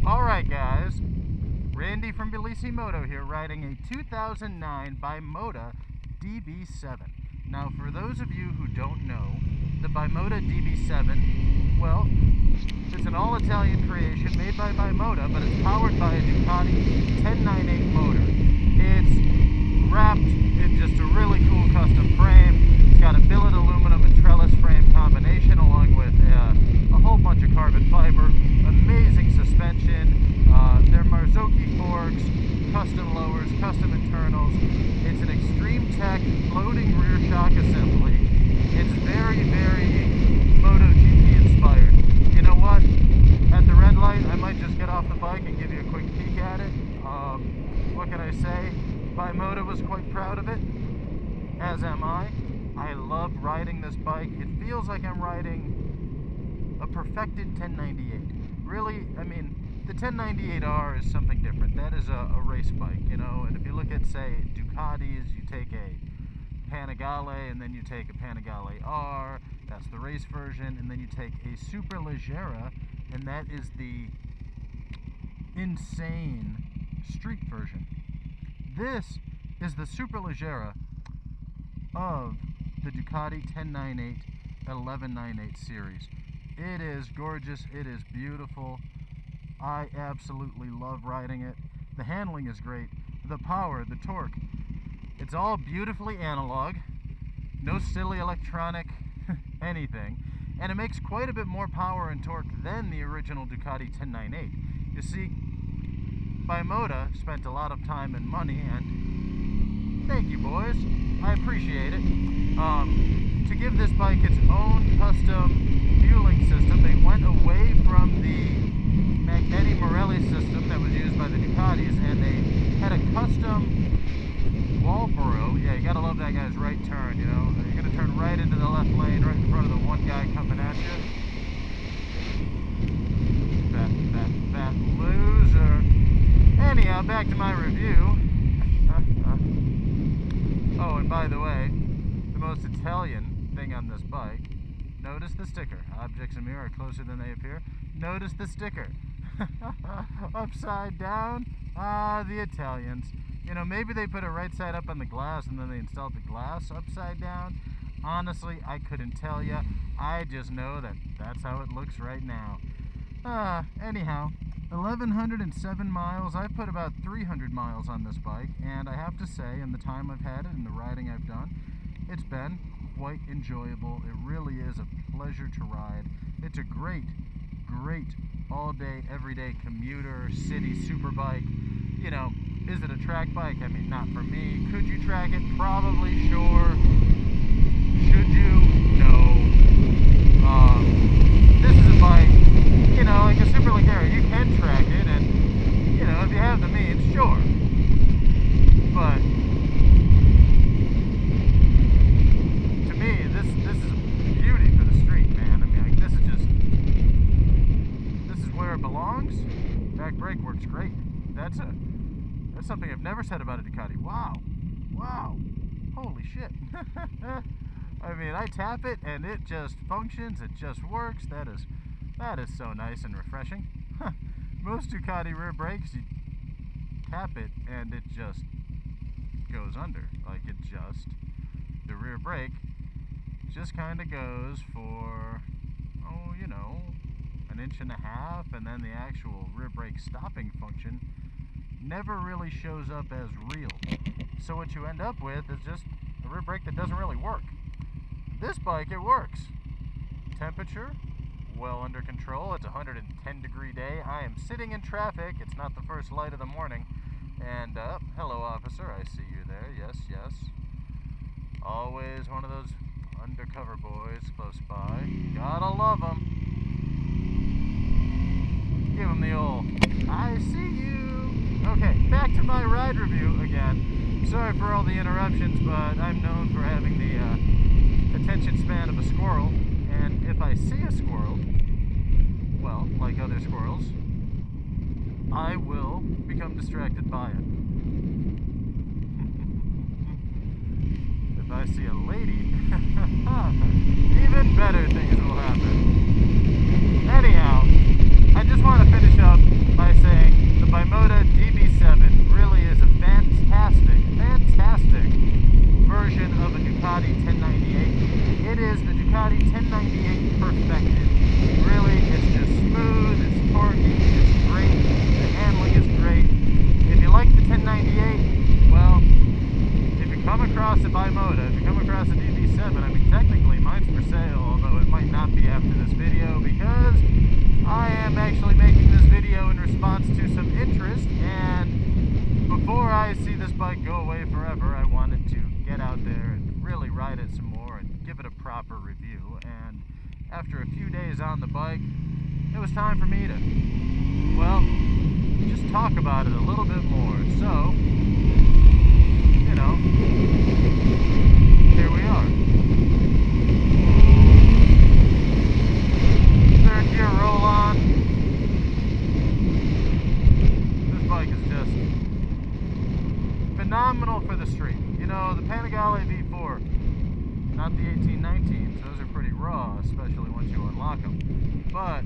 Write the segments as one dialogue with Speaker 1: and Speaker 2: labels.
Speaker 1: Alright guys, Randy from BellissiMoto here, riding a 2009 Bimota DB7. Now for those of you who don't know, the Bimota DB7, well, it's an all-Italian creation made by Bimota, but it's powered by a Ducati 1098 motor. It's wrapped in just a really cool custom frame. It's got a billet aluminum and trellis frame combination along with a whole bunch of carbon fiber, amazing suspension, they're Marzocchi forks, custom lowers, custom internals. It's an extreme tech floating rear shock assembly. It's very, very MotoGP inspired. You know what? At the red light, I might just get off the bike and give you a quick peek at it. What can I say? Bimota was quite proud of it, as am I. I love riding this bike. It feels like I'm riding a perfected 1098. Really, I mean, the 1098R is something different. That is a race bike, you know, and if you look at, say, Ducatis, you take a Panigale, and then you take a Panigale R, that's the race version, and then you take a Superleggera, and that is the insane street version. This is the Superleggera of the Ducati 1098 1198 series. It is gorgeous, it is beautiful. I absolutely love riding it. The handling is great. The power, the torque, it's all beautifully analog. No silly electronic anything. And it makes quite a bit more power and torque than the original Ducati 1098. You see, Bimota spent a lot of time and money, and thank you boys, I appreciate it. To give this bike its own custom fueling system, they went away from the Magneti Morelli system that was used by the Ducatis, and they had a custom Walboro. Yeah, you gotta love that guy's right turn, you know. You're gonna turn right into the left lane, right in front of the one guy coming at you. That loser. Anyhow, back to my review. Oh, and by the way, the most Italian thing on this bike, notice the sticker. Objects in mirror are closer than they appear. Notice the sticker. Upside down. Ah, the Italians. You know, maybe they put it right side up on the glass and then they installed the glass upside down. Honestly, I couldn't tell you. I just know that that's how it looks right now. Anyhow, 1,107 miles. I've put about 300 miles on this bike, and I have to say, in the time I've had it and the riding I've done, it's been quite enjoyable. It really is a pleasure to ride. It's a great all-day, everyday commuter, city super bike. You know, is it a track bike? I mean, not for me. Could you track it? Probably, sure. Should you? No. This is a bike, you know, like a Superleggera. You can track it, and, you know, if you have the means, sure. But to me, this is a beauty for the street, man. I mean, like, this is where it belongs. Back brake works great. That's something I've never said about a Ducati. Wow. Holy shit. I mean, I tap it and it just functions, it just works. That is so nice and refreshing. Most Ducati rear brakes, you tap it and it just goes under. Like, the rear brake just kind of goes for, oh, you know, an inch and a half, and then the actual rear brake stopping function never really shows up as real. So what you end up with is just a rear brake that doesn't really work. This bike, it works. Temperature, well under control. It's a 110-degree day. I am sitting in traffic. It's not the first light of the morning. And, hello officer, I see you there. Yes. Always one of those undercover boys close by. Gotta love them. Give them the old, I see you. Okay, back to my ride review again. Sorry for all the interruptions, but I'm known for having the attention span of a squirrel, and if I see a squirrel, well, like other squirrels, I will become distracted by it. If I see a lady, even better things will happen. Anyhow, I just want to finish up by interest, and before I see this bike go away forever, I wanted to get out there and really ride it some more and give it a proper review. And after a few days on the bike, it was time for me to, well, just talk about it a little bit more. So, you know, here we are. Third gear roll on. This bike is just phenomenal for the street. You know, the Panigale V4, not the 1819s, those are pretty raw, especially once you unlock them. But,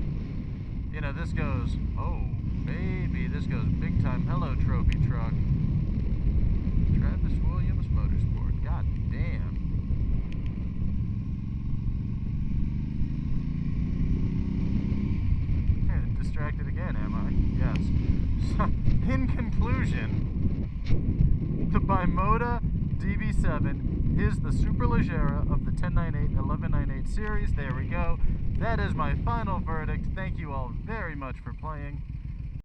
Speaker 1: you know, this goes, oh baby, this goes big time. Hello, trophy truck. Travis Williams Motorsport, god damn. Distracted again, am I? Yes. So, in conclusion, the Bimota DB7 is the Superleggera of the 1098 1198 series. There we go. That is my final verdict. Thank you all very much for playing.